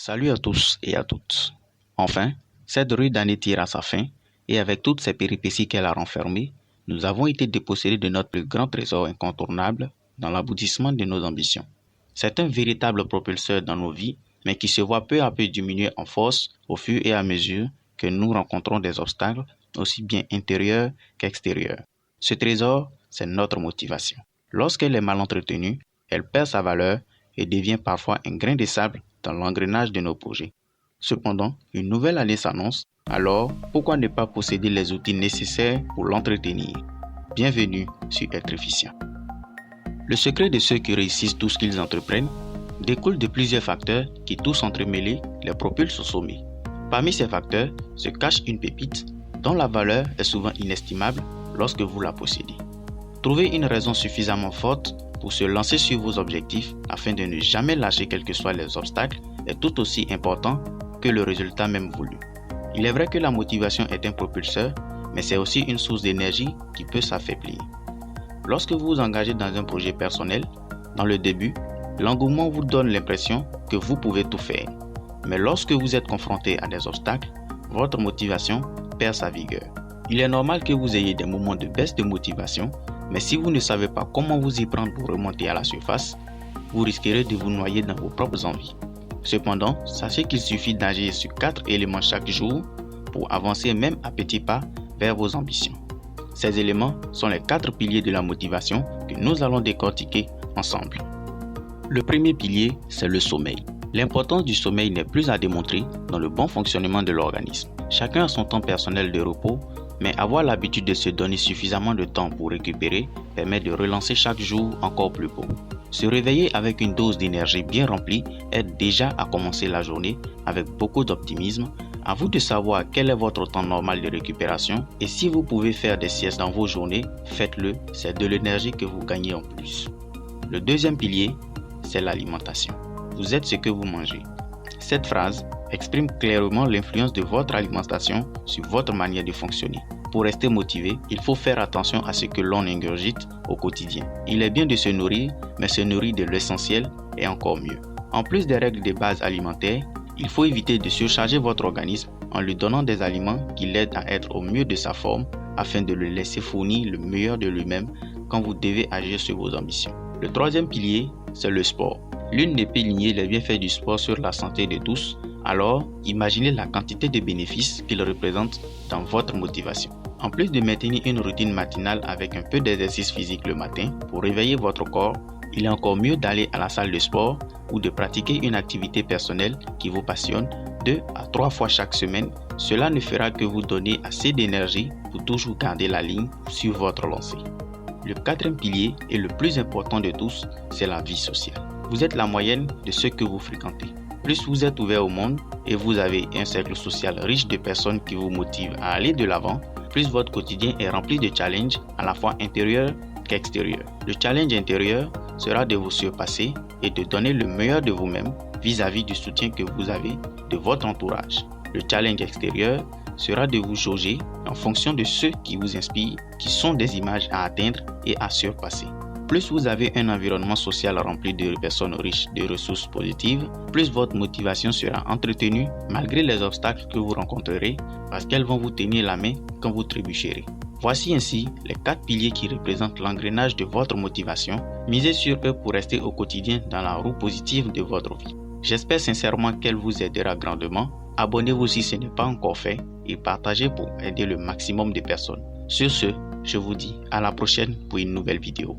Salut à tous et à toutes. Enfin, cette rude année tire à sa fin et avec toutes ces péripéties qu'elle a renfermées, nous avons été dépossédés de notre plus grand trésor incontournable dans l'aboutissement de nos ambitions. C'est un véritable propulseur dans nos vies, mais qui se voit peu à peu diminuer en force au fur et à mesure que nous rencontrons des obstacles aussi bien intérieurs qu'extérieurs. Ce trésor, c'est notre motivation. Lorsqu'elle est mal entretenue, elle perd sa valeur et devient parfois un grain de sable dans l'engrenage de nos projets. Cependant, une nouvelle année s'annonce, alors pourquoi ne pas posséder les outils nécessaires pour l'entretenir? Bienvenue sur Être efficient. Le secret de ceux qui réussissent tout ce qu'ils entreprennent découle de plusieurs facteurs qui, tous entremêlés, les propulsent au sommet. Parmi ces facteurs se cache une pépite dont la valeur est souvent inestimable lorsque vous la possédez. Trouvez une raison suffisamment forte pour se lancer sur vos objectifs afin de ne jamais lâcher quels que soient les obstacles est tout aussi important que le résultat même voulu. Il est vrai que la motivation est un propulseur, mais c'est aussi une source d'énergie qui peut s'affaiblir. Lorsque vous vous engagez dans un projet personnel, dans le début, l'engouement vous donne l'impression que vous pouvez tout faire. Mais lorsque vous êtes confronté à des obstacles, votre motivation perd sa vigueur. Il est normal que vous ayez des moments de baisse de motivation, mais si vous ne savez pas comment vous y prendre pour remonter à la surface, vous risquerez de vous noyer dans vos propres envies. Cependant, sachez qu'il suffit d'agir sur 4 éléments chaque jour pour avancer même à petits pas vers vos ambitions. Ces éléments sont les 4 piliers de la motivation que nous allons décortiquer ensemble. Le premier pilier, c'est le sommeil. L'importance du sommeil n'est plus à démontrer dans le bon fonctionnement de l'organisme. Chacun a son temps personnel de repos, mais avoir l'habitude de se donner suffisamment de temps pour récupérer permet de relancer chaque jour encore plus beau. Se réveiller avec une dose d'énergie bien remplie aide déjà à commencer la journée avec beaucoup d'optimisme. À vous de savoir quel est votre temps normal de récupération et si vous pouvez faire des siestes dans vos journées, faites-le, c'est de l'énergie que vous gagnez en plus. Le deuxième pilier, c'est l'alimentation. Vous êtes ce que vous mangez. Cette phrase exprime clairement l'influence de votre alimentation sur votre manière de fonctionner. Pour rester motivé, il faut faire attention à ce que l'on ingurgite au quotidien. Il est bien de se nourrir, mais se nourrir de l'essentiel est encore mieux. En plus des règles de base alimentaires, il faut éviter de surcharger votre organisme en lui donnant des aliments qui l'aident à être au mieux de sa forme afin de le laisser fournir le meilleur de lui-même quand vous devez agir sur vos ambitions. Le troisième pilier, c'est le sport. L'une ne peut nier les bienfaits du sport sur la santé de tous, alors imaginez la quantité de bénéfices qu'il représente dans votre motivation. En plus de maintenir une routine matinale avec un peu d'exercice physique le matin pour réveiller votre corps, il est encore mieux d'aller à la salle de sport ou de pratiquer une activité personnelle qui vous passionne 2 à 3 fois chaque semaine. Cela ne fera que vous donner assez d'énergie pour toujours garder la ligne sur votre lancée. Le quatrième pilier et le plus important de tous, c'est la vie sociale. Vous êtes la moyenne de ceux que vous fréquentez. Plus vous êtes ouvert au monde et vous avez un cercle social riche de personnes qui vous motivent à aller de l'avant, plus votre quotidien est rempli de challenges à la fois intérieurs qu'extérieurs. Le challenge intérieur sera de vous surpasser et de donner le meilleur de vous-même vis-à-vis du soutien que vous avez de votre entourage. Le challenge extérieur sera de vous jauger en fonction de ceux qui vous inspirent, qui sont des images à atteindre et à surpasser. Plus vous avez un environnement social rempli de personnes riches de ressources positives, plus votre motivation sera entretenue malgré les obstacles que vous rencontrerez parce qu'elles vont vous tenir la main quand vous trébucherez. Voici ainsi les 4 piliers qui représentent l'engrenage de votre motivation. Misez sur eux pour rester au quotidien dans la roue positive de votre vie. J'espère sincèrement qu'elle vous aidera grandement. Abonnez-vous si ce n'est pas encore fait et partagez pour aider le maximum de personnes. Sur ce, je vous dis à la prochaine pour une nouvelle vidéo.